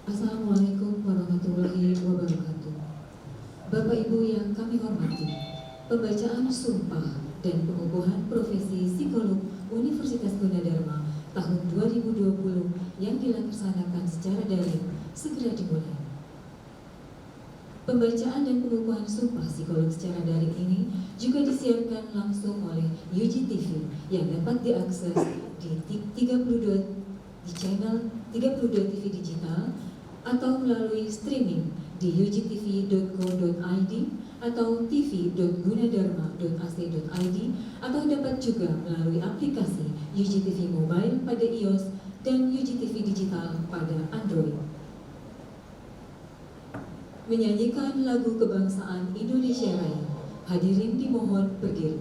Assalamualaikum warahmatullahi wabarakatuh. Bapak Ibu yang kami hormati, pembacaan sumpah dan pengukuhan profesi psikolog Universitas Gunadarma tahun 2020 yang dilaksanakan secara daring segera dimulai. Pembacaan dan pengukuhan sumpah psikolog secara daring ini juga disiarkan langsung oleh UGTV yang dapat diakses di 32 di channel 32 TV digital atau melalui streaming di ugtv.co.id atau tv.gunadarma.ac.id atau dapat juga melalui aplikasi UGTV Mobile pada iOS dan UGTV Digital pada Android. Menyanyikan lagu kebangsaan Indonesia Raya, hadirin dimohon berdiri.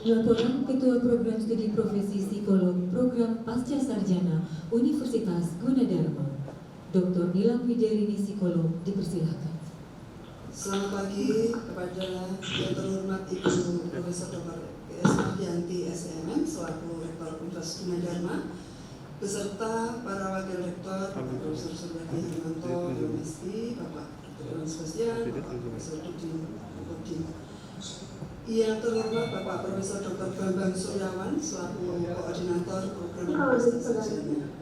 Laporan Ketua Program Studi Profesi Psikolog Program Pasca Sarjana Universitas Gunadarma, Dr. Nilam Widerini Psikolog, dipersilakan. Selamat pagi kepada yang terhormat Ibu Profesor Dr. PS Mardianti SMM selaku Rektor Universitas Gunadarma, beserta para wakil rektor, Bapak Profesor Surya Hermanto, MSI, Bapak Dr. Sebastian, Bapak Profesor Dudin. Yang terhormat Bapak Profesor Dr. Bambang Suryawan selaku Koordinator Program Pasca Sarjana,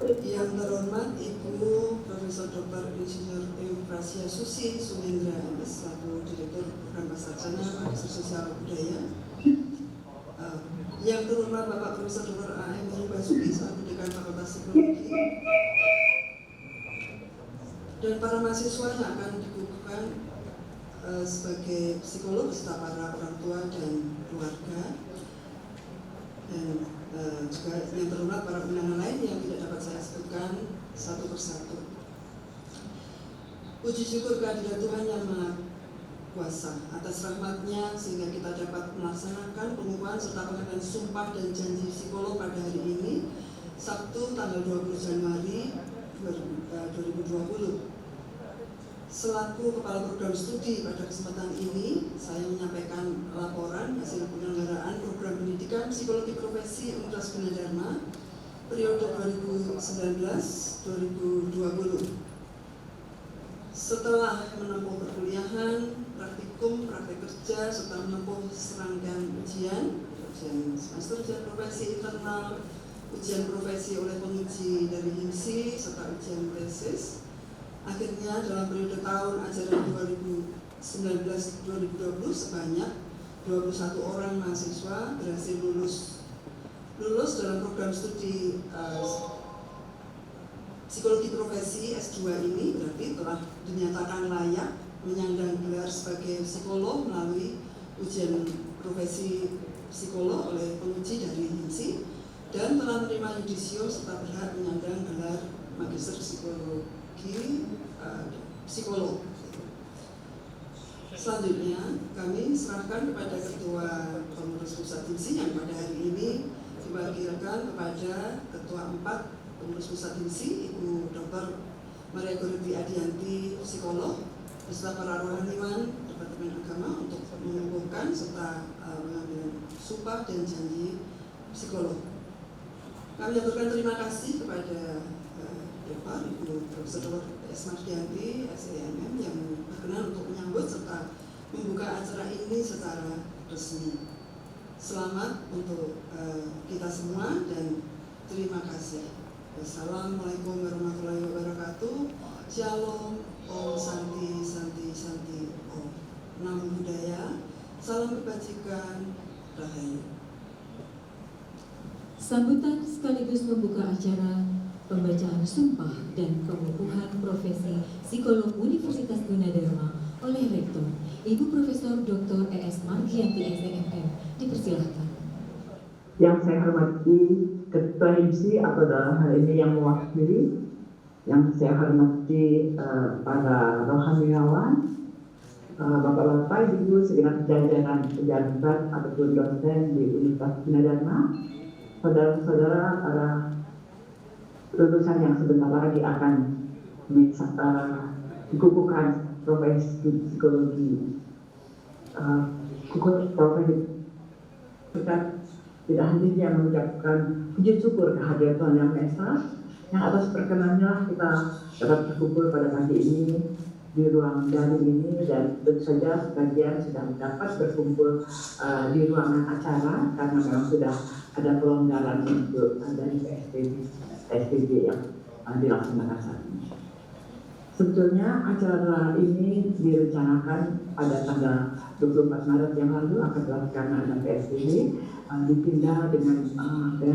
Yang terhormat Ibu Profesor Dr. Insinyur Eufrasia Susi Sumendra MS selaku Direktur Program Pasarjana Magister Sosial Budaya. Yang terhormat Bapak Profesor Dr. A.M. Basuki selaku Dekan Fakultas Psikologi, dan para mahasiswa yang akan dikukuhkan sebagai psikolog beserta para orang tua dan keluarga, dan juga yang terhormat para undangan lain yang tidak dapat saya sebutkan satu persatu. Puji syukur kehadirat Tuhan yang Maha Kuasa atas rahmat-Nya sehingga kita dapat melaksanakan pengukuhan serta pengambilan sumpah dan janji psikolog pada hari ini, Sabtu tanggal 20 Januari 2020. Selaku Kepala Program Studi pada kesempatan ini, saya menyampaikan laporan hasil penyelenggaraan program pendidikan psikologi profesi Universitas Gunadarma periode 2019-2020. Setelah menempuh perkuliahan, praktikum, praktek kerja, serta menempuh serangkaian ujian semester, ujian profesi internal, ujian profesi oleh penguji dari HIMSI, serta ujian tesis, akhirnya dalam periode tahun ajaran 2019-2020 sebanyak 21 orang mahasiswa berhasil lulus dalam program studi psikologi profesi S2 ini, berarti telah dinyatakan layak menyandang gelar sebagai psikolog melalui ujian profesi psikolog oleh penguji dari HIMSI, dan telah menerima yudisio serta berhak menyandang gelar magister psikologi psikolog. Selanjutnya kami serahkan kepada Ketua Pengurus Pusat HIMSI yang pada hari ini diwakilkan kepada Ketua 4 Pengurus Pusat HIMSI, Ibu Dr. Maria Goriti Adianti, psikolog, beserta para rohaniwan Departemen Agama untuk mengukuhkan serta mengambil sumpah dan janji psikolog. Kami aturkan terima kasih kepada Bapak Ibu Profesor Dr. S. Mardianti, SEMM, yang berkenan untuk menyambut serta membuka acara ini secara resmi. Selamat untuk kita semua dan terima kasih. Assalamualaikum warahmatullahi wabarakatuh. Shalom, Om Santi Santi Santi Om. Namo Buddhaya. Salam kebajikan. Rahayu. Sambutan sekaligus membuka acara pembacaan sumpah dan pengukuhan profesi psikolog Universitas Gunadarma oleh Rektor Ibu Profesor Dr. E.S. Mardianti SEMM. Dipersilahkan. Yang saya hormati Ketua HIMSI atau dalam hal ini yang mewakili, yang saya hormati para rohaniawan, Bapak-bapak, Ibu, segenap jajaran pejabat ataupun dosen di Universitas Gunadarma, saudara-saudara para lulusan yang sebentar lagi akan dikukuhkan profesi psikologi. Profesi kita tidak hentinya mengucapkan puji syukur kehadiran Tuhan Yang Maha Esa, yang atas perkenannya kita dapat berkumpul pada pagi ini di ruang daring ini, dan tentu saja sebagian sudah dapat berkumpul di ruangan acara karena memang sudah ada pelonggaran untuk dari PSBB yang dilaksanakan saat ini. Sebetulnya acara ini direncanakan pada tanggal 24 Maret yang lalu akan dilaksanakan PSBB, dipindah dengan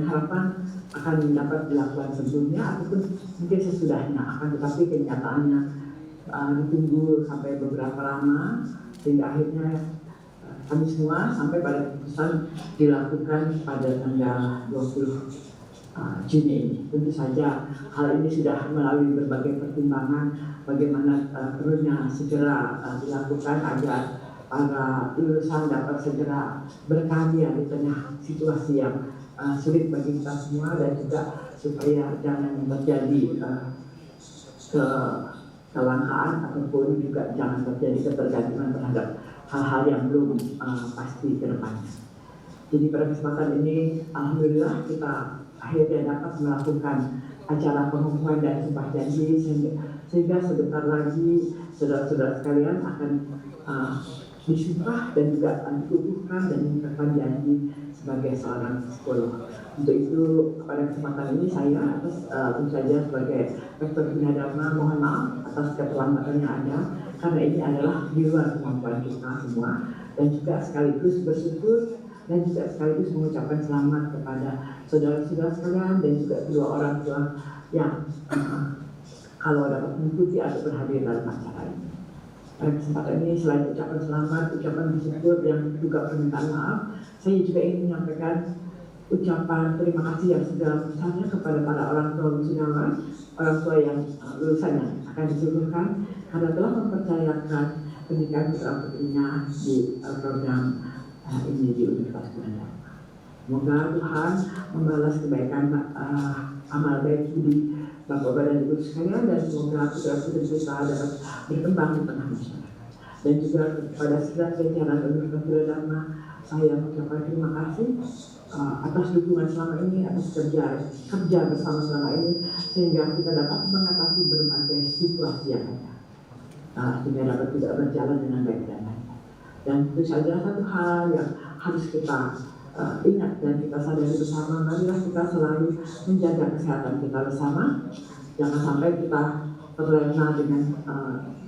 harapan akan dapat dilakukan sebelumnya ataupun mungkin sesudahnya, akan tetapi kenyataannya ditunggu sampai beberapa lama sehingga akhirnya kami semua sampai pada keputusan dilakukan pada tanggal 20 Juni ini. Tentu saja hal ini sudah melalui berbagai pertimbangan bagaimana perlunya segera dilakukan agar para lulusan dapat segera berkarya di tengah situasi yang sulit bagi kita semua, dan juga supaya jangan terjadi kelangkaan ataupun juga jangan terjadi ketergantungan terhadap hal-hal yang belum pasti ke depannya. Jadi pada kesempatan ini alhamdulillah kita akhirnya dapat melakukan acara pengukuhan dan sumpah janji, sehingga sebentar lagi saudara-saudara sekalian akan disumpah dan juga dikukuhkan dan mengucapkan janji sebagai seorang psikolog. Untuk itu pada kesempatan ini saya tentu saja sebagai Rektor Gunadarma mohon maaf atas keterlambatan yang ada, karena ini adalah di luar kemampuan kita semua, dan juga sekaligus bersyukur dan juga sekaligus mengucapkan selamat kepada saudara-saudara sekalian dan juga kedua orang tua yang kalau dapat mengikuti atau berhadir dalam acara ini. Pada kesempatan ini selain ucapan selamat, ucapan bersyukur dan juga permintaan maaf, saya juga ingin menyampaikan ucapan terima kasih yang sebesar-besarnya kepada para orang tua wisudawan, orang tua yang lulusan yang akan disyukurkan karena telah mempercayakan pendidikan putra putrinya di program ini di Universitas Gunadarma. Semoga Tuhan membalas kebaikan amal baik budi Bapak dan Ibu sekalian, dan semoga putra-putri kita dapat berkembang di tengah masyarakat. Dan juga kepada segenap jajaran Universitas Gunadarma, saya mengucapkan terima kasih atas dukungan selama ini, atas kerja bersama selama ini, sehingga kita dapat mengatasi berbagai situasi yang ada, sehingga dapat tidak berjalan dengan baik dan lancar. Dan itu saja satu hal yang harus kita ingat dan kita sadari bersama, marilah kita selalu menjaga kesehatan kita bersama. Jangan sampai kita terlena dengan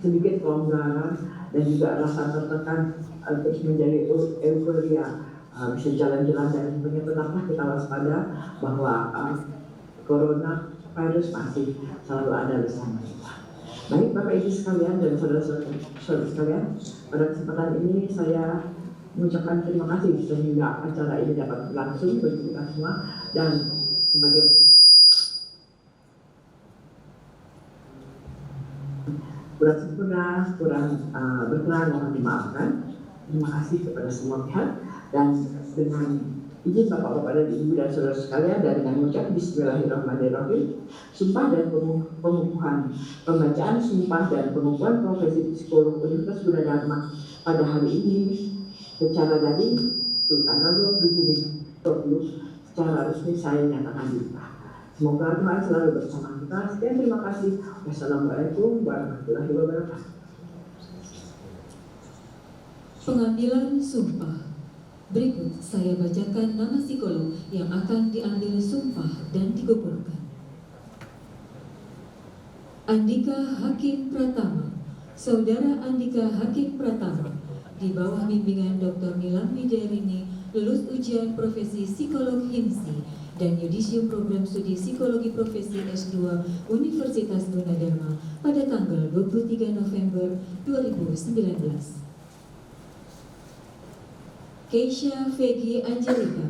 sedikit kelonggaran dan juga rasa tertekan terus menjadi euforia, bisa jalan-jalan dan sebagainya. Tetaplah kita waspada bahwa corona virus masih selalu ada bersama kita. Baik Bapak Ibu sekalian dan saudara-saudara sekalian, pada kesempatan ini saya mengucapkan terima kasih sehingga acara ini dapat berlangsung bagi kita semua, dan sebagai kurang sempurna, kurang berkenan mohon dimaafkan. Terima kasih kepada semua pihak, dan dengan izin Bapak-Bapak dan Ibu dan saudara sekalian, dan dengan mengucap Bismillahirrahmanirrahim, sumpah dan pengukuhan pembacaan sumpah dan pengukuhan profesi psikolog Universitas Gunadarma pada hari ini secara daring tanggal 20 Juni 2020 secara resmi saya nyatakan dibuka. Semoga Tuhan selalu bersama kita. Sekian, terima kasih. Wassalamualaikum warahmatullahi wabarakatuh. Pengambilan sumpah. Berikut saya bacakan nama psikolog yang akan diambil sumpah dan dikukuhkan. Andika Hakim Pratama. Saudara Andika Hakim Pratama, di bawah bimbingan Dr. Nilam Wijayarini, lulus ujian profesi psikolog HIMSI dan yudisium program studi psikologi profesi S2 Universitas Gunadarma pada tanggal 23 November 2019. Keisha Vegi Angelika.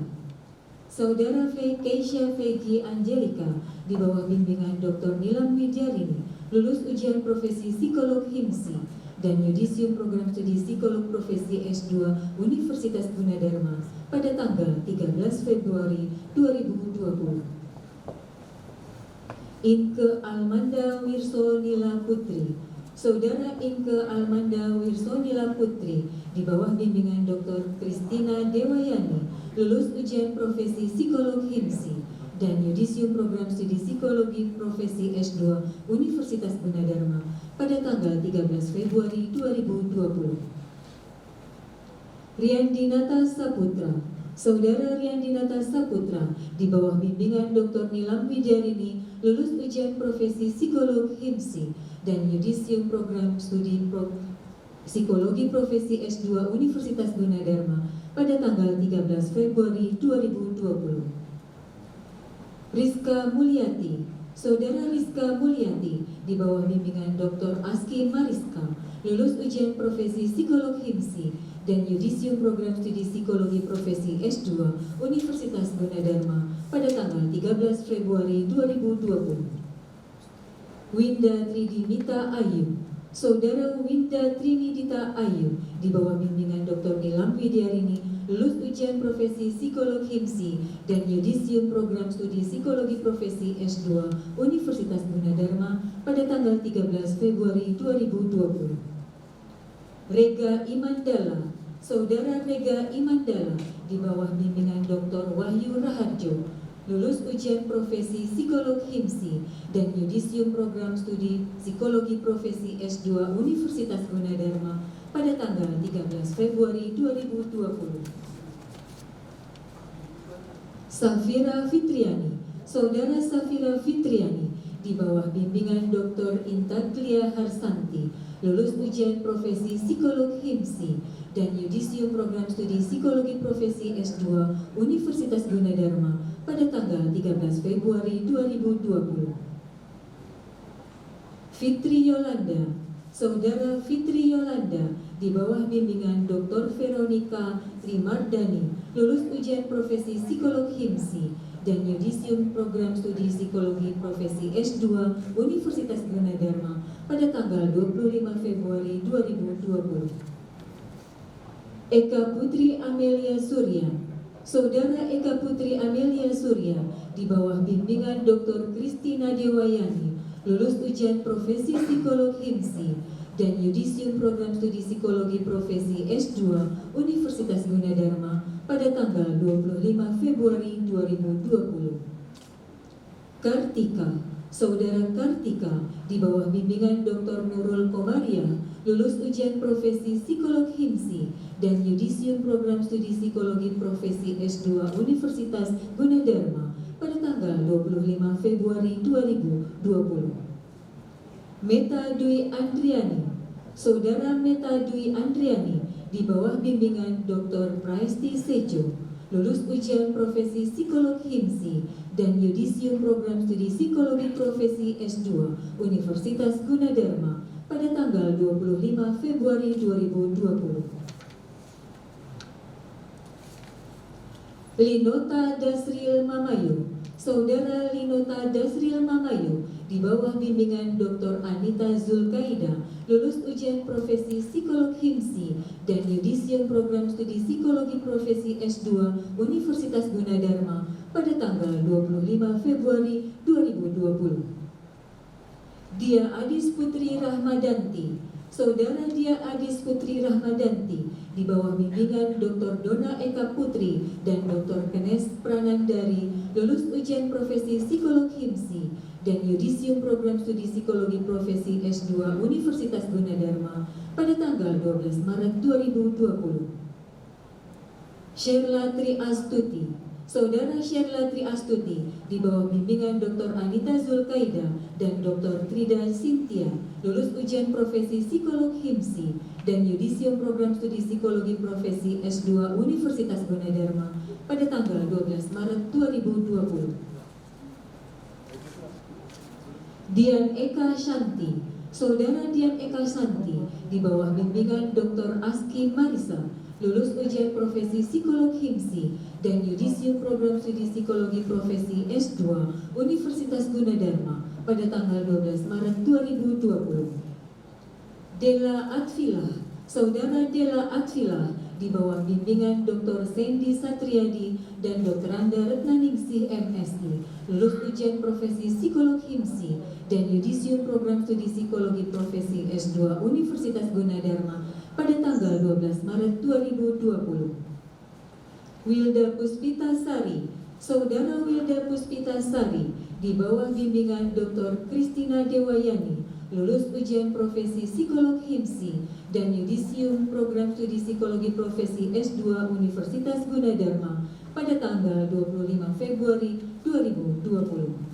Saudara Keisha Vegi Angelika, di bawah bimbingan Dr. Nilam Wijayarini, lulus ujian profesi psikolog HIMSI dan yudisium program studi psikolog profesi S2 Universitas Gunadarma pada tanggal 13 Februari 2020. Inke Almanda Wirsonila Putri. Saudara Inke Almanda Wirsonila Putri, di bawah bimbingan Dr. Kristina Dewayani, lulus ujian profesi psikolog HIMSI dan yudisium program studi psikologi profesi S2 Universitas Gunadarma pada tanggal 13 Februari 2020. Riandinata Saputra. Saudara Riandinata Saputra, di bawah bimbingan Dr. Nilam Wijayarini, lulus ujian profesi psikolog HIMSI dan yudisium program studi psikologi profesi S2 Universitas Gunadarma pada tanggal 13 Februari 2020. Rizka Mulyati. Saudara Rizka Mulyati, di bawah bimbingan Dr. Aski Mariska, lulus ujian profesi psikolog HIMSI dan yudisium program studi psikologi profesi S2 Universitas Gunadarma pada tanggal 13 Februari 2020. Winda Tridimita Ayu. Saudara Winda Trinidita Ayu, di bawah bimbingan Dr. Nilam Wijayarini, lulus ujian profesi psikolog HIMSI dan yudisium program studi psikologi profesi S2 Universitas Gunadarma pada tanggal 13 Februari 2020. Rega Imandala. Saudara Rega Imandala, di bawah bimbingan Dr. Wahyu Raharjo, lulus ujian profesi psikolog HIMSI dan yudisium program studi psikologi profesi S2 Universitas Gunadarma pada tanggal 13 Februari 2020. Safira Fitriani, Saudara Safira Fitriani, di bawah bimbingan Dr. Intaglia Harsanti, lulus ujian profesi psikolog HIMSI dan Yudisium Program Studi Psikologi Profesi S2 Universitas Gunadarma pada tanggal 13 Februari 2020. Fitri Yolanda, Saudara Fitri Yolanda, di bawah bimbingan Dr. Veronica Rimardani, lulus ujian profesi psikolog HIMSI dan Yudisium Program Studi Psikologi Profesi S2 Universitas Gunadarma pada tanggal 25 Februari 2020. Eka Putri Amelia Surya, Saudara Eka Putri Amelia Surya, di bawah bimbingan Dr. Kristina Dewayani, lulus ujian profesi psikolog HIMSI dan Yudisium Program Studi Psikologi Profesi S2 Universitas Gunadarma pada tanggal 25 Februari 2020. Kartika, Saudara Kartika, di bawah bimbingan Dr. Nurul Komaria, lulus ujian profesi psikolog HIMSI dan Yudisium Program Studi Psikologi Profesi S2 Universitas Gunadarma pada tanggal 25 Februari 2020. Meta Dwi Andriani, Saudara Meta Dwi Andriani, di bawah bimbingan Dr. Praesti Sejo, lulus ujian profesi psikolog HIMSI dan Yudisium Program Studi Psikologi Profesi S2 Universitas Gunadarma pada tanggal 25 Februari 2020. Linota Dasril Mamayu, Saudara Linota Dasril Mamayu, di bawah bimbingan Dr. Anita Zulkaida, lulus ujian profesi psikolog HIMSI dan Yudisium Program Studi Psikologi Profesi S2 Universitas Gunadarma pada tanggal 25 Februari 2020. Dia Adis Putri Rahmadanti, Saudara Dia Adis Putri Rahmadanti, di bawah bimbingan Dr. Dona Eka Putri dan Dr. Kenes Pranandari, lulus ujian profesi psikolog HIMSI dan Yudisium Program Studi Psikologi Profesi S2 Universitas Gunadarma pada tanggal 12 Maret 2020. Sherla Tri Astuti, Saudara Sherla Tri Astuti, di bawah bimbingan Dr. Anita Zulkaida dan Dr. Trida Cynthia, lulus ujian profesi psikolog HIMSI dan Yudisium Program Studi Psikologi Profesi S2 Universitas Gunadarma pada tanggal 12 Maret 2020. Dian Eka Shanti, Saudara Dian Eka Shanti, di bawah bimbingan Dr. Aski Marisa, lulus ujian profesi psikolog HIMSI dan Yudisium Program Studi Psikologi Profesi S2 Universitas Gunadarma pada tanggal 12 Maret 2020. Della Atfilah, Saudara Della Atfilah, di bawah bimbingan Dr. Sandy Satriadi dan Dr. Anda Retnaningsih MSI, lulus ujian profesi psikolog HIMSI dan Yudisium Program Studi Psikologi Profesi S2 Universitas Gunadarma pada tanggal 12 Maret 2020. Wilda Puspita Sari, Saudara Wilda Puspita Sari, di bawah bimbingan Dr. Kristina Dewayani, lulus ujian profesi psikolog HIMSI dan Yudisium Program Studi Psikologi Profesi S2 Universitas Gunadarma pada tanggal 25 Februari 2020.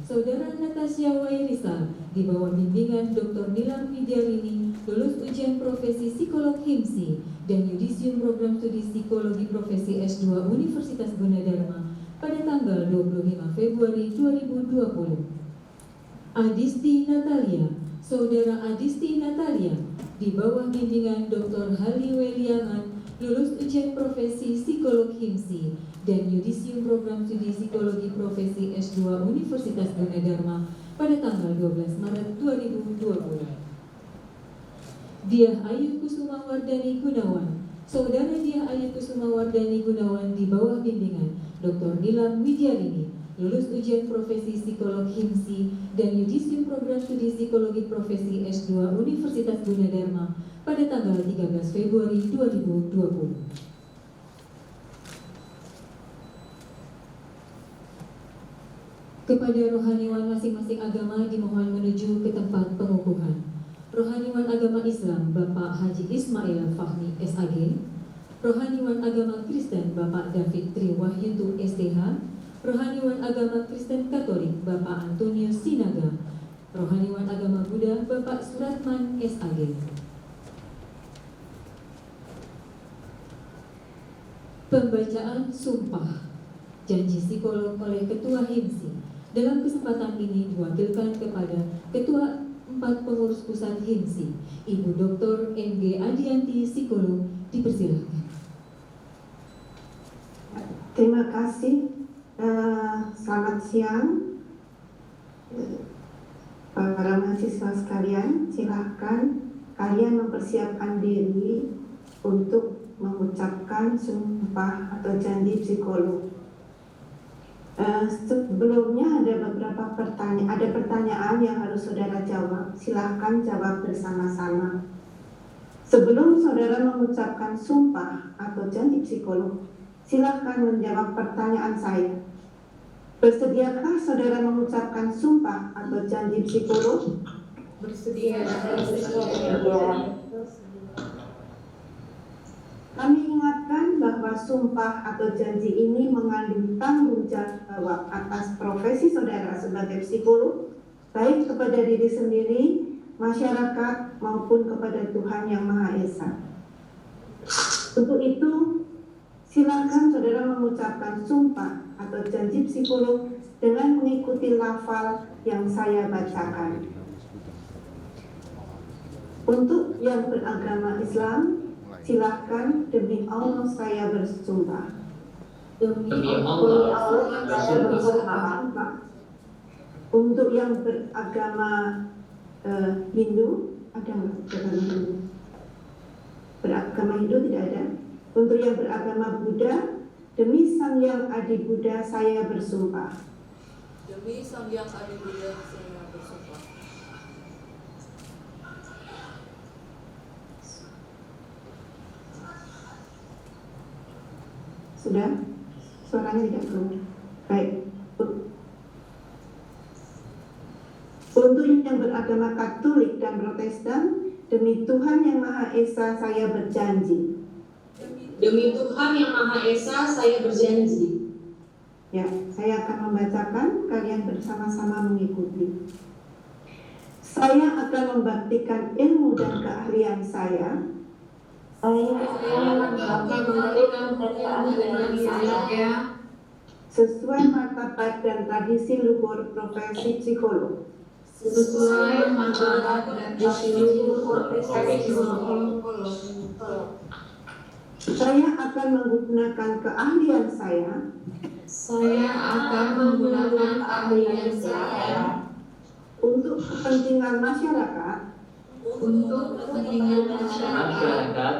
Saudara Natasha Wairisa, di bawah bimbingan Dr. Nilam Widyarini, lulus ujian profesi psikolog HIMSI dan Yudisium Program Studi Psikologi Profesi S2 Universitas Gunadarma pada tanggal 25 Februari 2020. Adisti Natalia, Saudara Adisti Natalia, di bawah bimbingan Dr. Hali Weliangan, lulus ujian profesi psikolog HIMSI dan Yudisium Program Studi Psikologi Profesi S2 Universitas Gunadarma pada tanggal 12 Maret 2020. Diah Ayu Kusuma Wardani Gunawan, Saudara Diah Ayu Kusuma Wardani Gunawan, di bawah bimbingan Dr. Nilam Widyarini, lulus ujian profesi psikolog HIMSI dan Yudisium Program Studi Psikologi Profesi S2 Universitas Gunadarma pada tanggal 13 Februari 2020. Kepada rohaniwan masing-masing agama dimohon menuju ke tempat pengukuhan. Rohaniwan agama Islam Bapak Haji Ismail Fahmi SAG, Rohaniwan Agama Kristen Bapak David Triwahyuntu STH, Rohaniwan Agama Kristen Katolik Bapak Antonius Sinaga, Rohaniwan Agama Buddha Bapak Suratman SAG. Pembacaan Sumpah Janji Psikolog oleh Ketua HIMSI. Dalam kesempatan ini diwakilkan kepada Ketua 4 Pengurus Pusat HIMSI, Ibu Dr. M.G. Adianti, Psikolog, dipersilakan. Terima kasih. Selamat siang para mahasiswa sekalian. Silakan kalian mempersiapkan diri untuk mengucapkan sumpah atau janji psikolog. Sebelumnya ada beberapa pertanyaan yang harus saudara jawab. Silakan jawab bersama-sama. Sebelum saudara mengucapkan sumpah atau janji psikolog, silakan menjawab pertanyaan saya. Bersediakah saudara mengucapkan sumpah atau janji psikolog? Bersedia. Kami ingatkan bahwa sumpah atau janji ini mengandung tanggung jawab atas profesi saudara sebagai psikolog, baik kepada diri sendiri, masyarakat, maupun kepada Tuhan Yang Maha Esa. Untuk itu, silakan saudara mengucapkan sumpah atau janji psikolog dengan mengikuti lafal yang saya bacakan. Untuk yang beragama Islam, silakan demi Allah saya bersumpah. Demi Allah saya bersumpah. Untuk yang beragama Hindu, ada nggak beragama Hindu? Beragama Hindu tidak ada. Untuk yang beragama Buddha, demi Sang Yang Adi Buddha saya bersumpah. Demi Sang Yang Adi Buddha saya bersumpah. Sudah? Suaranya tidak keluar. Baik. Untuk yang beragama Katolik dan Protestan, demi Tuhan Yang Maha Esa saya berjanji. Demi Tuhan Yang Maha Esa saya berjanji. Ya, saya akan membacakan, kalian bersama-sama mengikuti. Saya akan membaktikan ilmu dan keahlian saya. Saya akan memberikan keahlian saya Sesuai martabat dan tradisi luhur profesi psikolog. sesuai martabat dan tradisi luhur profesi psikolog. Saya akan menggunakan keahlian saya. Saya akan menggunakan keahlian saya Untuk kepentingan masyarakat. untuk kepentingan masyarakat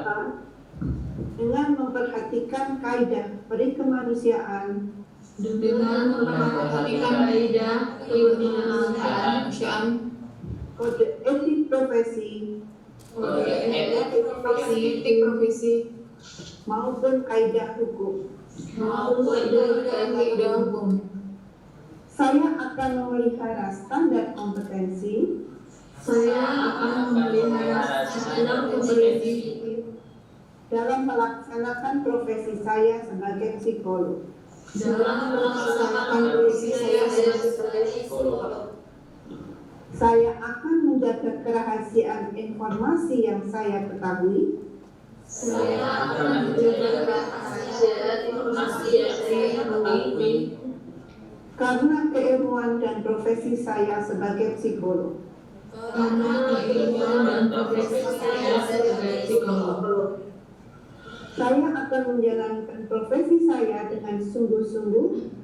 Dengan memperhatikan kaidah perikemanusiaan. dengan memperhatikan kaidah kemanusiaan, Kode etik profesi kode etik profesi maupun kaidah hukum. maupun kaidah hukum. Saya akan memelihara standar kompetensi. Saya akan memelihara standar kompetensi Dalam melaksanakan profesi saya sebagai psikolog. dalam melaksanakan profesi saya sebagai psikolog. Saya akan menjaga kerahasiaan informasi yang saya ketahui. Saya akan menjaga rahasiaan informasi yang saya ketahui Karena keilmuan dan profesi saya sebagai psikolog. karena keilmuan dan profesi saya sebagai psikolog. Saya akan menjalankan profesi saya dengan sungguh-sungguh.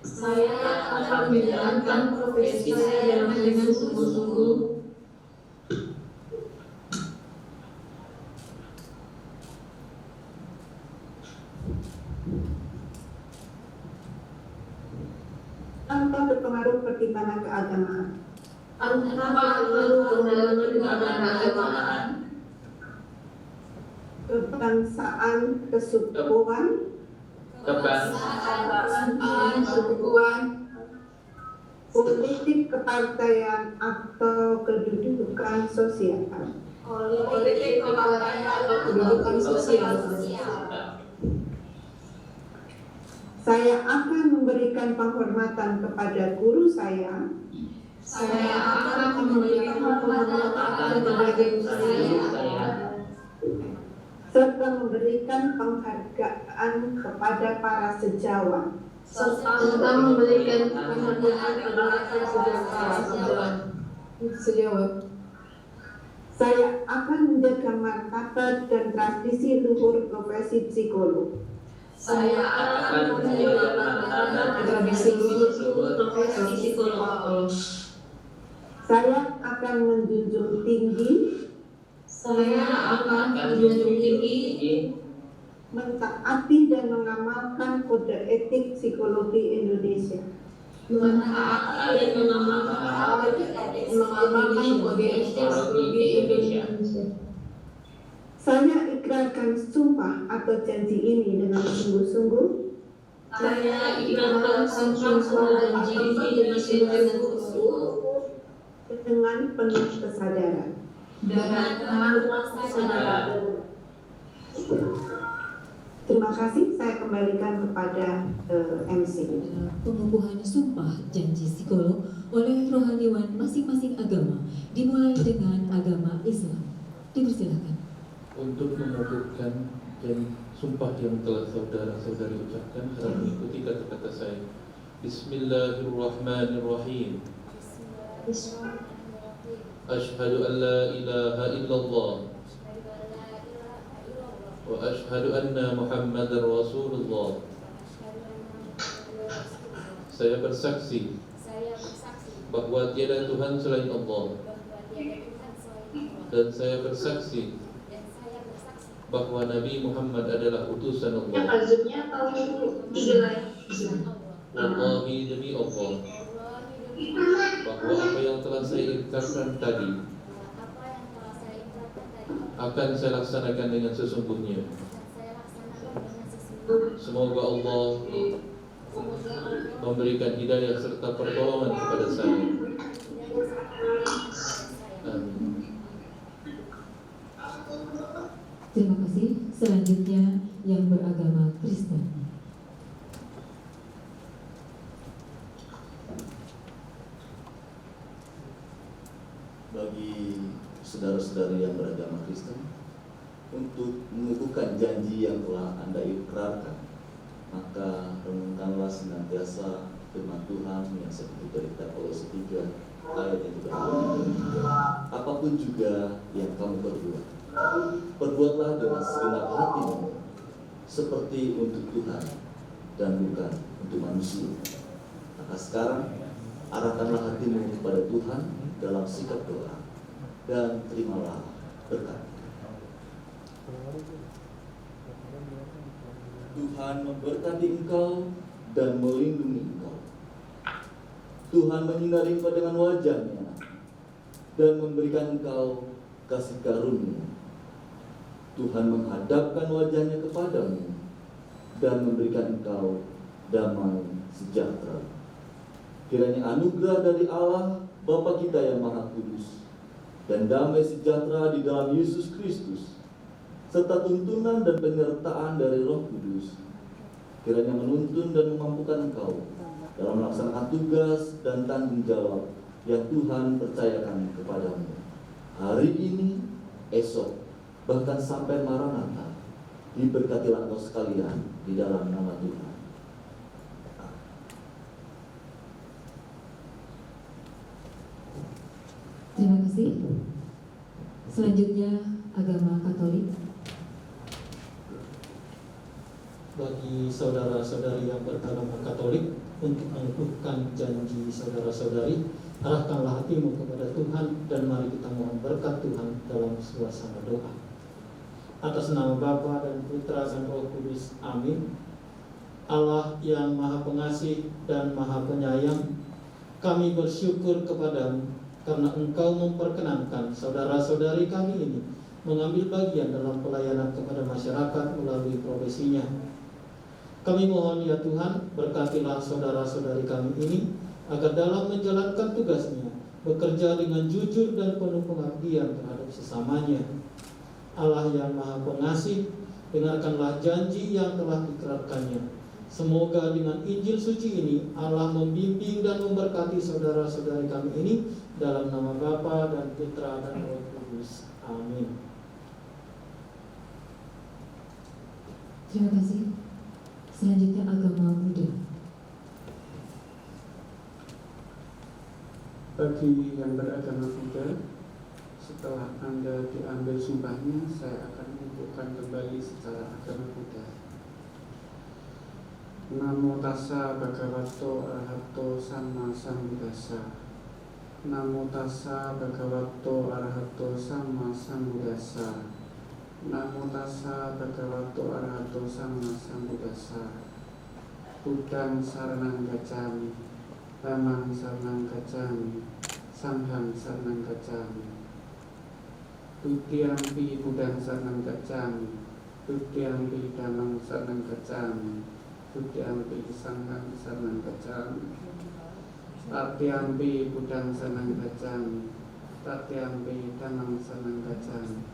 Saya akan menjalankan profesi saya dengan sungguh-sungguh tanpa berpengaruh pertimbangan keagamaan. tanpa pertimbangan keagamaan, Kebangsaan, kesukuan, kebangsaan, kesukuan, politik kepartaian atau kedudukan sosial. politik kepartaian atau kedudukan sosial. Saya akan memberikan penghormatan kepada guru saya. Saya akan memberikan penghormatan kepada guru saya. Serta memberikan penghargaan kepada para sejawat. Serta memberikan penghargaan kepada sejawat. Saya akan menjaga martabat dan tradisi luhur profesi psikolog. Saya akan menjaga martabat dan tradisi luhur profesi psikolog. Saya akan menjunjung tinggi, Saya akan menjunjung tinggi, mentaati dan mengamalkan kode etik psikologi Indonesia. mentaati dan mengamalkan kode etik psikologi Indonesia. Saya ikrarkan sumpah atau janji ini dengan sungguh-sungguh. Saya ikrarkan sumpah dan janji dengan sungguh-sungguh Dengan penuh kesadaran. Terima kasih, saya kembalikan kepada MC. Pengukuhan sumpah janji psikolog oleh rohaniwan masing-masing agama dimulai dengan agama Islam. Dipersilakan. Untuk mengukuhkan sumpah yang telah saudara-saudari ucapkan, harap mengikuti kata-kata saya. Bismillahirrahmanirrahim. Ashhadu an la ilaha illallah wa ashhadu anna Muhammadar Rasulullah. Saya bersaksi bahwa tiada Tuhan selain Allah, dan saya bersaksi bahwa Nabi Muhammad adalah utusan Allah. Wallahi demi Allah, bahwa apa yang telah saya ikrarkan tadi akan saya laksanakan dengan sesungguhnya. Semoga Allah memberikan hidayah serta pertolongan kepada saya. Amin. Terima kasih. Selanjutnya yang beragama Kristen. Bagi saudara-saudari yang beragama Kristen, untuk mengukuhkan janji yang telah Anda ikrarkan, maka renungkanlah senantiasa firman Tuhan yang seperti dari Kolose 3 ayat yang ke-23. Apapun juga yang kamu perbuat, perbuatlah dengan segenap hatimu, seperti untuk Tuhan dan bukan untuk manusia. Maka sekarang arahkanlah hatimu kepada Tuhan dalam sikap doa, dan terimalah berkat. Tuhan memberkati engkau dan melindungi engkau. Tuhan menyinari engkau dengan wajah-Nya dan memberikan engkau kasih karunia. Tuhan menghadapkan wajah-Nya kepadamu dan memberikan engkau damai sejahtera. Kiranya anugerah dari Allah Bapa kita yang Maha Kudus dan damai sejahtera di dalam Yesus Kristus, serta tuntunan dan penyertaan dari Roh Kudus, kiranya menuntun dan memampukan engkau dalam melaksanakan tugas dan tanggung jawab yang Tuhan percayakan kepadamu hari ini, esok, bahkan sampai Maranatha. Diberkatilah engkau sekalian di dalam nama Tuhan. Terima kasih. Selanjutnya agama Katolik. Bagi saudara-saudari yang beragama Katolik, untuk mengukuhkan janji saudara-saudari, arahkanlah hatimu kepada Tuhan dan mari kita mohon berkat Tuhan dalam suasana doa. Atas nama Bapa dan Putra dan Roh Kudus, amin. Allah yang Maha Pengasih dan Maha Penyayang, kami bersyukur kepadamu karena Engkau memperkenankan saudara-saudari kami ini mengambil bagian dalam pelayanan kepada masyarakat melalui profesinya. Kami mohon ya Tuhan, berkatilah saudara-saudari kami ini agar dalam menjalankan tugasnya bekerja dengan jujur dan penuh pengabdian terhadap sesamanya. Allah yang Maha Pengasih, dengarkanlah janji yang telah diikrarkannya, Semoga dengan Injil suci ini Allah membimbing dan memberkati saudara-saudari kami ini dalam nama Bapa dan Putra dan Roh Kudus. Amin. Terima kasih. Selanjutnya agama muda. Bagi yang beragama Buddha, setelah Anda diambil sumpahnya, saya akan menunjukkan kembali secara agama Buddha. Namo tassa bhagavato arahato sama sambuddhassa. Namo tassa bhagavato arahato sama sambuddhassa. Namo tassa bhagavato arahato sama sambuddhassa. Buddhang saranang gacchami, dhammang saranang gacchami, sanghang saranang gacchami. Tutiyampi buddhang saranang gacchami, tutiyampi dhammang saranang gacchami, tutiyampi sanghang saranang gacchami. Tatyampi buddhang saranang gacchami, tatyampi dhammang saranang gacchami,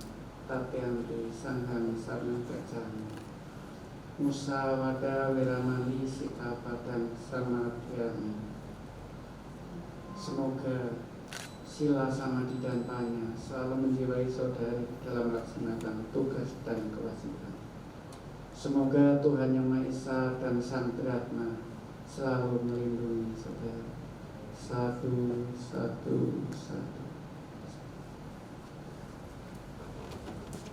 tatyampi sanghang saranang gacchami. Musawada wiramani sikapadang samadhyami. Semoga sila samadhi dan panya selalu menjiwai saudari dalam melaksanakan tugas dan kewajiban. Semoga Tuhan Yang Maha Esa dan Sang Triatma selalu melindungi saudara. Satu.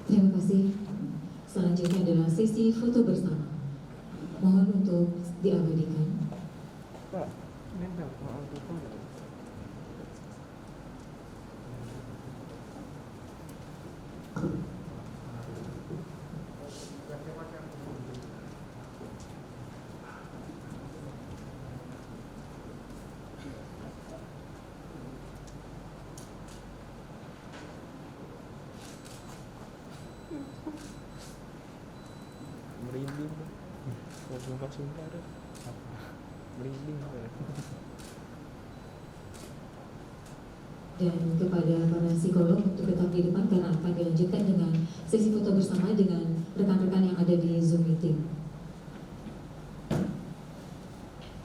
Terima kasih. Selanjutnya adalah sesi foto bersama. Mohon untuk diabadikan. Merinding, sumpah deh. Merinding. Dan kepada para psikolog untuk tetap di depan karena akan dilanjutkan dengan sesi foto bersama dengan rekan-rekan yang ada di Zoom meeting.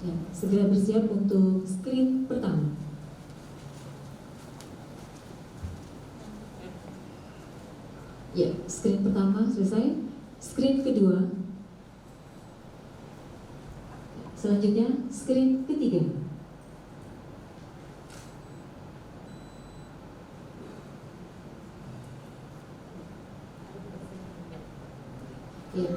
Ya, segera bersiap untuk screen pertama. Ya, screen pertama selesai. Screen kedua. Selanjutnya screen ketiga. Ya.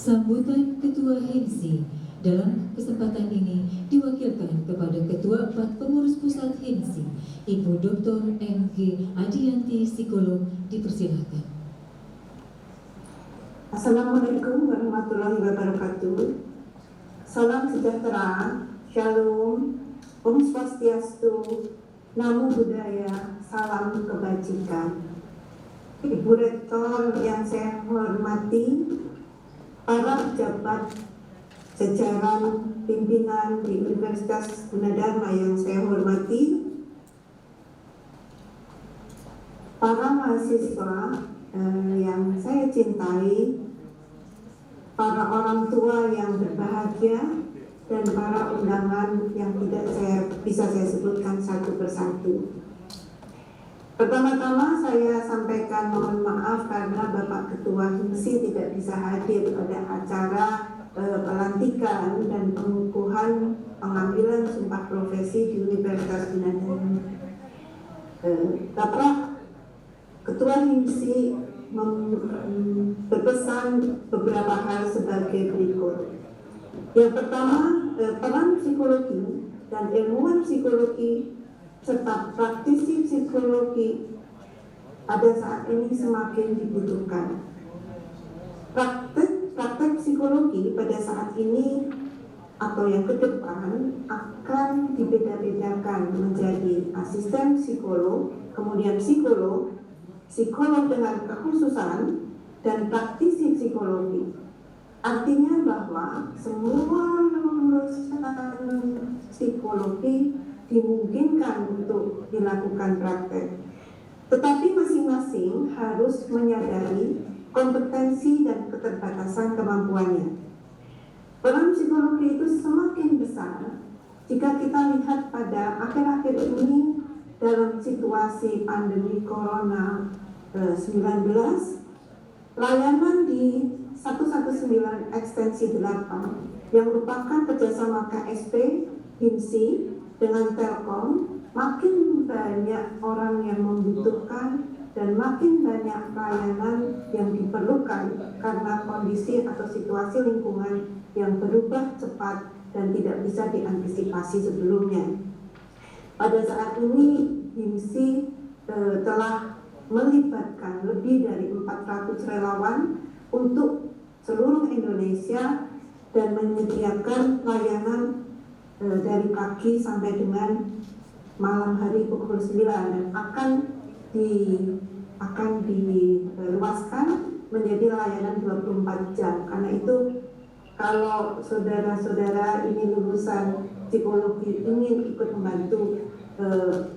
Sambutan Ketua HIMSI dalam kesempatan ini diwakilkan kepada Ketua 4 Pengurus Pusat HIMSI, Ibu Dr. M.G. Adianti, psikolog, dipersilakan. Assalamualaikum warahmatullahi wabarakatuh. Salam sejahtera, Shalom, Om Swastiastu, Namo Buddhaya, salam kebajikan. Ibu Rektor yang saya hormati, para pejabat jajaran pimpinan di Universitas Gunadarma yang saya hormati, para mahasiswa yang saya cintai, para orang tua yang berbahagia, dan para undangan yang tidak bisa saya sebutkan satu persatu. Pertama-tama saya sampaikan mohon maaf karena Bapak Ketua HIMSI tidak bisa hadir pada acara pelantikan dan pengukuhan pengambilan sumpah profesi di Universitas Gunadarma. Bapak Ketua HIMSI berpesan beberapa hal sebagai berikut. Yang pertama, peran psikologi dan ilmuwan psikologi serta praktisi psikologi pada saat ini semakin dibutuhkan. Praktek psikologi pada saat ini atau yang ke depan akan dibeda-bedakan menjadi asisten psikolog, kemudian psikolog dengan kekhususan, dan praktisi psikologi. Artinya bahwa semua lulusan psikologi dimungkinkan untuk dilakukan praktek. Tetapi masing-masing harus menyadari kompetensi dan keterbatasan kemampuannya. Peran psikologi itu semakin besar jika kita lihat pada akhir-akhir ini dalam situasi pandemi Corona 19, layanan di 119 ekstensi 8 yang merupakan kerjasama KSP, HIMSI dengan Telkom, makin banyak orang yang membutuhkan dan makin banyak layanan yang diperlukan karena kondisi atau situasi lingkungan yang berubah cepat dan tidak bisa diantisipasi sebelumnya. Pada saat ini HIMSI telah melibatkan lebih dari 400 relawan untuk seluruh Indonesia dan menyediakan layanan dari pagi sampai dengan malam hari pukul 9 dan akan diluaskan menjadi layanan 24 jam. Karena itu kalau saudara-saudara ini lulusan psikologi ingin ikut membantu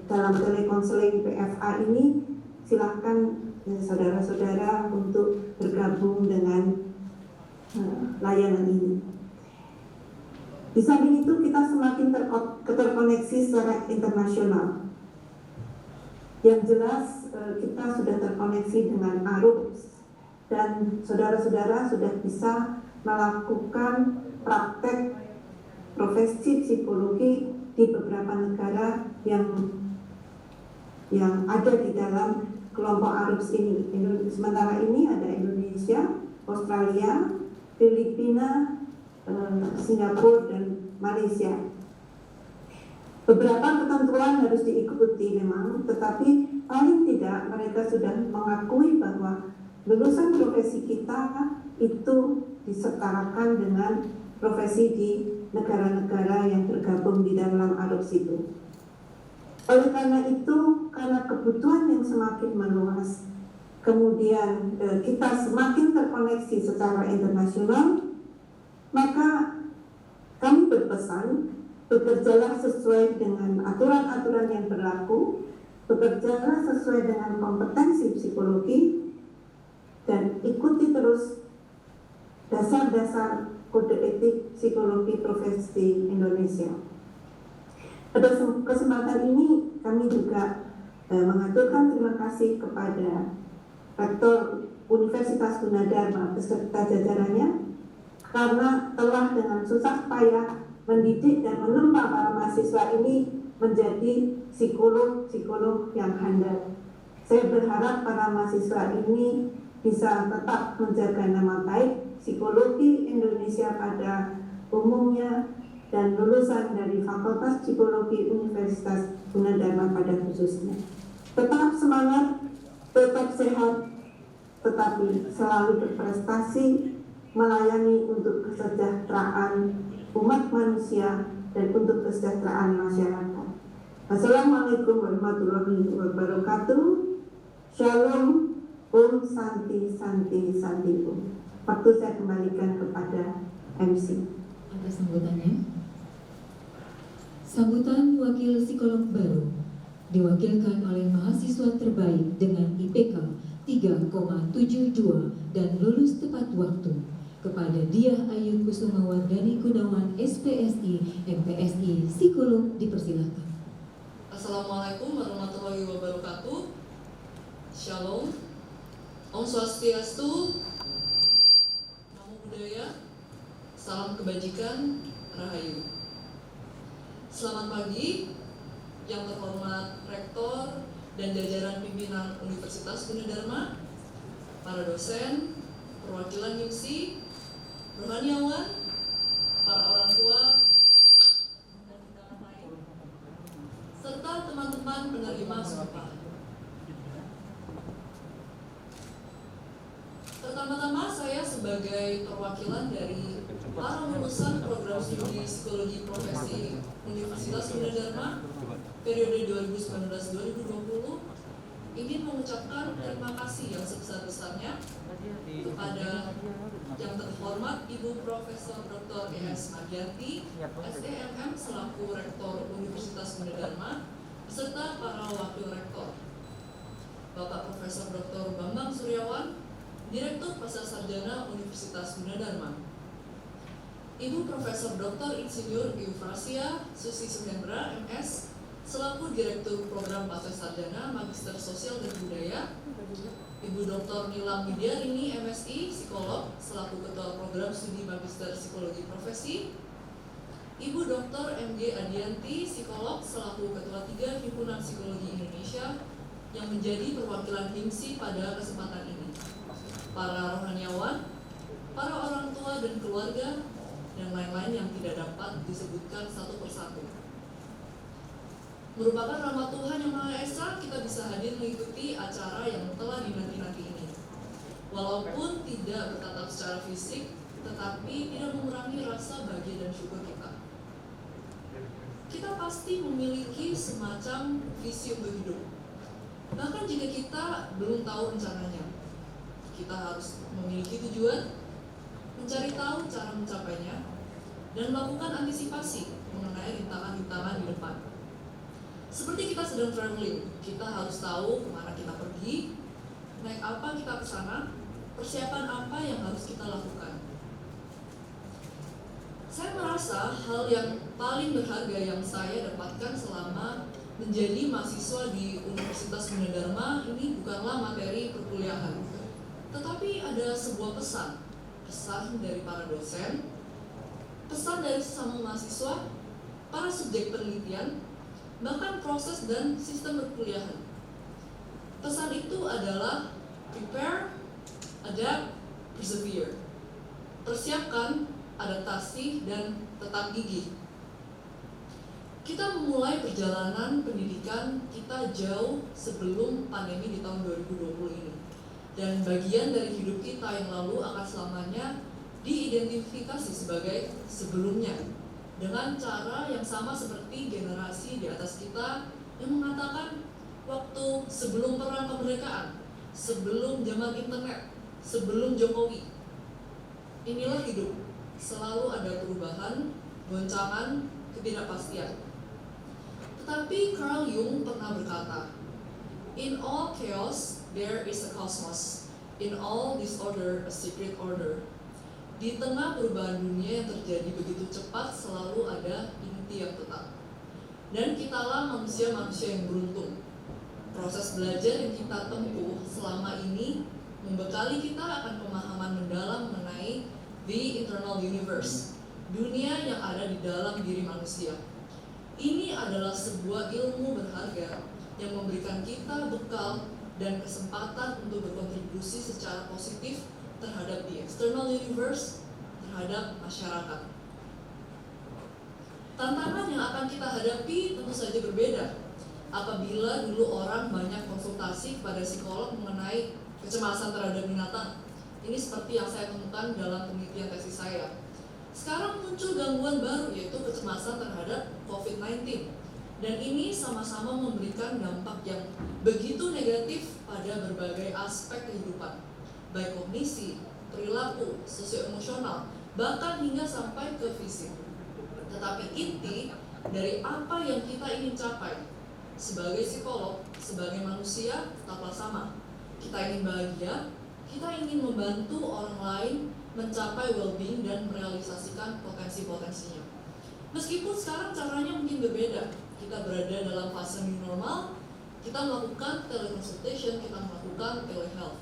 dalam telekonseling PFA ini, silahkan saudara-saudara untuk bergabung dengan layanan ini. Di samping itu kita semakin terkoneksi secara internasional. Yang jelas kita sudah terkoneksi dengan ARUPS dan saudara-saudara sudah bisa melakukan praktek profesi psikologi di beberapa negara yang ada di dalam kelompok ARUPS ini. Sementara ini ada Indonesia, Australia, Filipina, Singapura, dan Malaysia. Beberapa ketentuan harus diikuti memang, tetapi paling tidak mereka sudah mengakui bahwa lulusan profesi kita itu disetarakan dengan profesi di negara-negara yang tergabung di dalam ARUPS itu. Oleh karena itu, karena kebutuhan yang semakin meluas, kemudian kita semakin terkoneksi secara internasional, maka kami berpesan, bekerjalah sesuai dengan aturan-aturan yang berlaku, bekerjalah sesuai dengan kompetensi psikologi, dan ikuti terus dasar-dasar kode etik psikologi profesi Indonesia. Pada kesempatan ini kami juga mengaturkan terima kasih kepada Rektor Universitas Gunadarma beserta jajarannya karena telah dengan susah payah mendidik dan menempa para mahasiswa ini menjadi psikolog-psikolog yang handal. Saya berharap para mahasiswa ini bisa tetap menjaga nama baik Psikologi Indonesia pada umumnya dan lulusan dari Fakultas Psikologi Universitas Gunadarma pada khususnya. Tetap semangat, tetap sehat, tetapi selalu berprestasi melayani untuk kesejahteraan umat manusia dan untuk kesejahteraan masyarakat. Wassalamualaikum warahmatullahi wabarakatuh. Shalom, Om Santi Santi Santi Om. Waktu saya kembalikan kepada MC. Atas sambutannya. Sambutan Wakil Psikolog baru diwakilkan oleh mahasiswa terbaik dengan IPK 3,72 dan lulus tepat waktu kepada Diah Ayu Kusumawardani Gunawan SPSI MPSI Psikolog, dipersilakan. Assalamualaikum warahmatullahi wabarakatuh. Shalom, Om Swastiastu, Namo Buddhaya, salam kebajikan, Rahayu. Selamat pagi, yang terhormat Rektor dan jajaran pimpinan Universitas Gunadarma, para dosen, perwakilan HIMSI, rohaniawan, para orang tua, dan undangan lain, serta teman-teman penerima sumpah. Pertama-tama saya sebagai perwakilan dari para lulusan program studi psikologi profesi Universitas Gunadarma periode 2019-2020 ingin mengucapkan terima kasih yang sebesar-besarnya kepada yang terhormat Ibu Profesor Dr. E.S. Mardianti, SEMM selaku Rektor Universitas Gunadarma, beserta para wakil rektor, Bapak Profesor Dr. Bambang Suryawan, Direktur Pasca Sarjana Universitas Gunadarma, Ibu Profesor Dr. Insinyur Eufrasia Susi Suhendra, MS, selaku Direktur Program Pasca Sarjana Magister Sosial dan Budaya, Ibu Dr. Nilam Widiarini, MSI, Psikolog, selaku Ketua Program Studi Magister Psikologi Profesi, Ibu Dr. M.G. Adianti, Psikolog, selaku Ketua 3 Himpunan Psikologi Indonesia, yang menjadi perwakilan HIMSI pada kesempatan ini, para rohaniawan, para orang tua dan keluarga, dan lain-lain yang tidak dapat disebutkan satu persatu. Merupakan rahmat Tuhan Yang Maha Esa kita bisa hadir mengikuti acara yang telah dinanti-nanti ini. Walaupun tidak bertatap secara fisik, tetapi tidak mengurangi rasa bahagia dan syukur kita. Kita pasti memiliki semacam visi untuk hidup. Bahkan jika kita belum tahu rencananya, kita harus memiliki tujuan, mencari tahu cara mencapainya, dan melakukan antisipasi mengenai rintangan-rintangan di depan. Seperti kita sedang traveling, kita harus tahu kemana kita pergi, naik apa kita ke sana, persiapan apa yang harus kita lakukan. Saya merasa hal yang paling berharga yang saya dapatkan selama menjadi mahasiswa di Universitas Gunadarma ini bukanlah materi perkuliahan, tetapi ada sebuah pesan dari para dosen, pesan dari sesama mahasiswa, para subjek penelitian, bahkan proses dan sistem perkuliahan. Pesan itu adalah prepare, adapt, persevere. Persiapkan, adaptasi, dan tetap gigih. Kita memulai perjalanan pendidikan kita jauh sebelum pandemi di tahun 2020 ini. Dan bagian dari hidup kita yang lalu akan selamanya diidentifikasi sebagai sebelumnya, dengan cara yang sama seperti generasi di atas kita yang mengatakan waktu sebelum perang kemerdekaan, sebelum zaman internet, sebelum Jokowi. Inilah hidup, selalu ada perubahan, goncangan, ketidakpastian. Tetapi Carl Jung pernah berkata, "In all chaos, there is a cosmos. In all disorder, a secret order." Di tengah perubahan dunia yang terjadi begitu cepat, selalu ada inti yang tetap. Dan kitalah manusia-manusia yang beruntung. Proses belajar yang kita tempuh selama ini membekali kita akan pemahaman mendalam mengenai the internal universe, dunia yang ada di dalam diri manusia. Ini adalah sebuah ilmu berharga yang memberikan kita bekal dan kesempatan untuk berkontribusi secara positif terhadap the external universe, terhadap masyarakat. Tantangan yang akan kita hadapi tentu saja berbeda. Apabila dulu orang banyak konsultasi kepada psikolog mengenai kecemasan terhadap binatang, ini seperti yang saya temukan dalam penelitian tesis saya. Sekarang muncul gangguan baru, yaitu kecemasan terhadap COVID-19. Dan ini sama-sama memberikan dampak yang begitu negatif pada berbagai aspek kehidupan, baik kognisi, perilaku, sosioemosional, bahkan hingga sampai ke fisik. Tetapi inti dari apa yang kita ingin capai sebagai psikolog, sebagai manusia tetaplah sama. Kita ingin bahagia, kita ingin membantu orang lain mencapai well-being dan merealisasikan potensi-potensinya. Meskipun sekarang caranya mungkin berbeda, kita berada dalam fase new normal, kita melakukan teleconsultation, kita melakukan telehealth.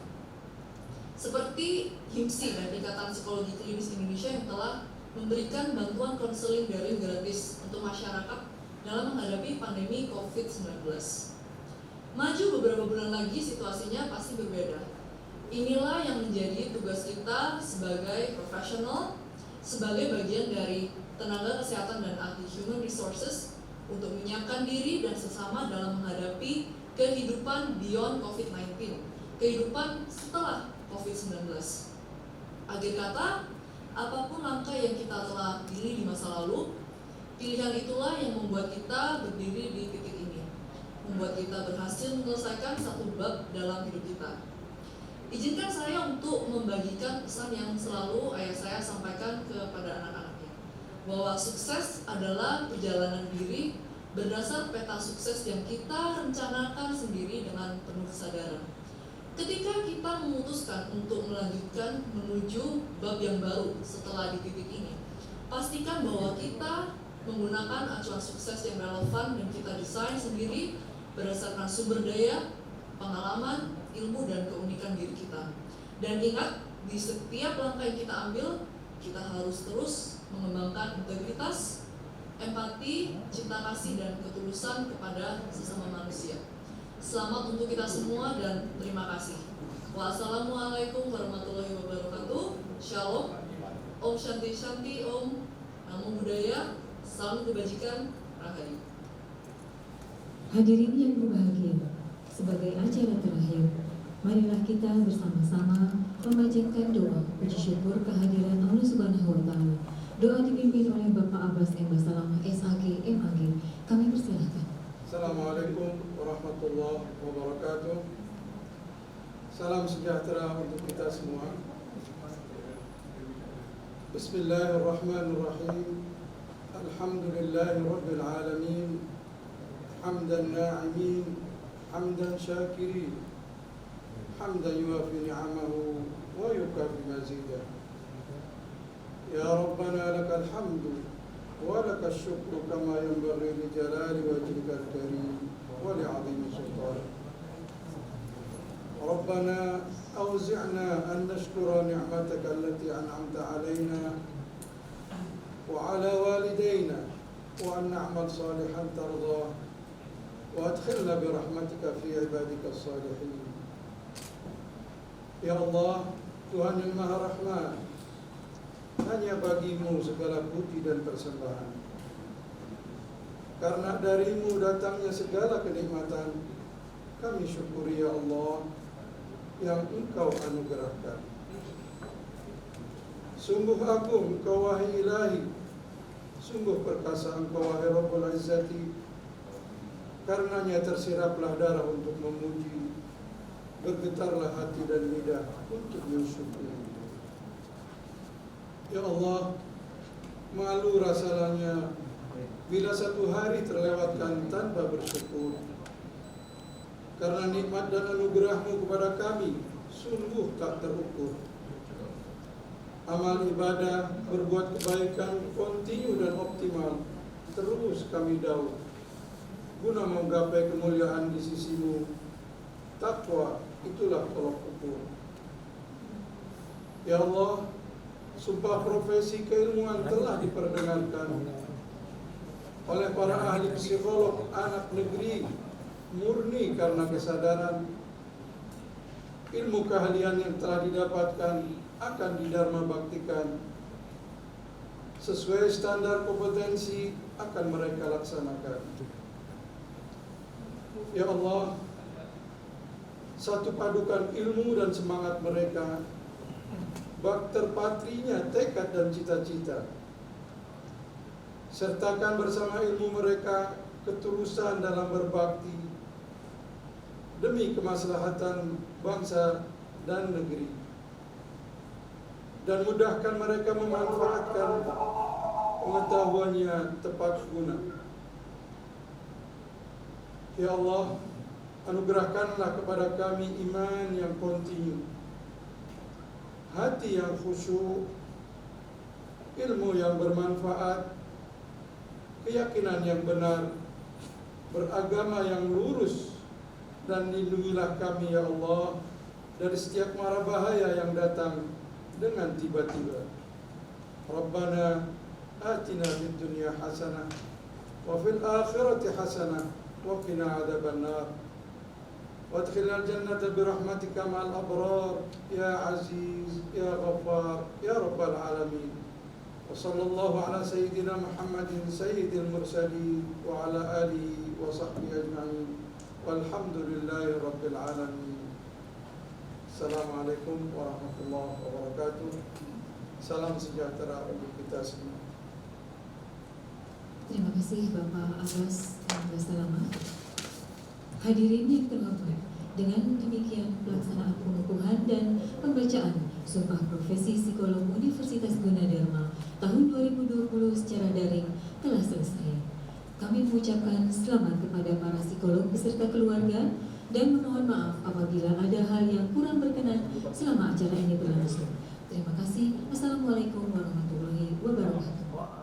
Seperti HIMSI dan Ikatan Psikologi Klinis Indonesia yang telah memberikan bantuan konseling daring gratis untuk masyarakat dalam menghadapi pandemi COVID-19. Maju beberapa bulan lagi situasinya pasti berbeda. Inilah yang menjadi tugas kita sebagai profesional, sebagai bagian dari tenaga kesehatan dan ahli human resources untuk menyiapkan diri dan sesama dalam menghadapi kehidupan beyond COVID-19, kehidupan setelah COVID-19. Akhir kata, apapun langkah yang kita telah pilih di masa lalu, pilihan itulah yang membuat kita berdiri di titik ini, membuat kita berhasil menyelesaikan satu bab dalam hidup kita. Izinkan saya untuk membagikan pesan yang selalu ayah saya sampaikan kepada anak-anaknya, bahwa sukses adalah perjalanan diri berdasar peta sukses yang kita rencanakan sendiri dengan penuh kesadaran. Ketika kita memutuskan untuk melanjutkan menuju bab yang baru setelah di titik ini, pastikan bahwa kita menggunakan acuan sukses yang relevan dan kita desain sendiri berdasarkan sumber daya, pengalaman, ilmu, dan keunikan diri kita. Dan ingat, di setiap langkah yang kita ambil, kita harus terus mengembangkan integritas, empati, cinta kasih, dan ketulusan kepada sesama manusia. Selamat untuk kita semua dan terima kasih. Wassalamualaikum warahmatullahi wabarakatuh. Shalom. Om Shanti Shanti Om. Namo Buddhaya. Salam kebajikan. Rahayu. Hadirin yang berbahagia, sebagai acara terakhir, marilah kita bersama-sama memanjatkan doa puji syukur kehadiran Allah Subhanahu wa Ta'ala. Doa dipimpin oleh Bapak Abbas M. Basalamah SAG MAG. Kami persilahkan. Assalamualaikum warahmatullahi wabarakatuh. Salam sejahtera untuk kita semua. Bismillahirrahmanirrahim. Alhamdulillahi rabbil alamin. Hamdan na'imin, hamdan syakirin, hamdan yuafi ni'amahu wa yukafi mazidah. Ya Rabbana lakal hamdu wa lakal syukru kama yanbaghi li jalali wajhikal karim wa li 'azimi sultanik. Rabbana awzi'na an nashkura ni'mataka allati an'amta 'alaina wa 'ala walidayna wa an na'mal salihan tardah wa adkhilna bi rahmatika fi ibadika as-salihin. Ya Allah, Tuhan yang Maha Rahman, hanya bagimu segala puji dan persembahan. Karena darimu datangnya segala kenikmatan, kami syukuri ya Allah yang Engkau anugerahkan. Sungguh agung Engkau wahai Ilahi, sungguh perkasa Engkau wahai Rabbul Izzati. Karenanya tersiraplah darah untuk memuji, bergetarlah hati dan lidah untuk mensyukuri. Ya Allah, malu rasanya bila satu hari terlewatkan tanpa bersyukur. Karena nikmat dan anugerah-Mu kepada kami sungguh tak terukur. Amal ibadah, berbuat kebaikan, kontinu dan optimal terus kami dauh, guna menggapai kemuliaan di sisi-Mu. Takwa itulah tolok ukur. Ya Allah, sumpah profesi keilmuan telah diperdengarkan oleh para ahli psikolog anak negeri murni karena kesadaran ilmu keahlian yang telah didapatkan akan didharma baktikan sesuai standar kompetensi akan mereka laksanakan. Ya Allah, satu padukan ilmu dan semangat mereka, bak terpatrinya tekad dan cita-cita. Sertakan bersama ilmu mereka ketulusan dalam berbakti demi kemaslahatan bangsa dan negeri. Dan mudahkan mereka memanfaatkan pengetahuannya tepat guna. Ya Allah, anugerahkanlah kepada kami iman yang kontinu, hati yang khusyuk, ilmu yang bermanfaat, keyakinan yang benar, beragama yang lurus, dan lindungilah kami ya Allah dari setiap mara bahaya yang datang dengan tiba-tiba. Rabbana atina fid dunya hasanah wa fil akhirati hasanah wa qina adzabannar. Wadkhilnal jannata birahmatika ma'al abrar ya aziz ya ghaffar ya rabbal alamin. Wa sallallahu ala sayyidina Muhammadin sayyidil mursalin wa ala alihi wa sahbihi ajma'in. Walhamdulillahi rabbil alamin. Assalamualaikum warahmatullahi wabarakatuh. Salam sejahtera untuk kita semua. Terima kasih Bapak Abbas Salama. Hadirin yang terhormat, dengan demikian pelaksanaan pengukuhan dan pembacaan Sumpah Profesi Psikolog Universitas Gunadarma tahun 2020 secara daring telah selesai. Kami mengucapkan selamat kepada para psikolog beserta keluarga dan memohon maaf apabila ada hal yang kurang berkenan selama acara ini berlangsung. Terima kasih. Assalamualaikum warahmatullahi wabarakatuh.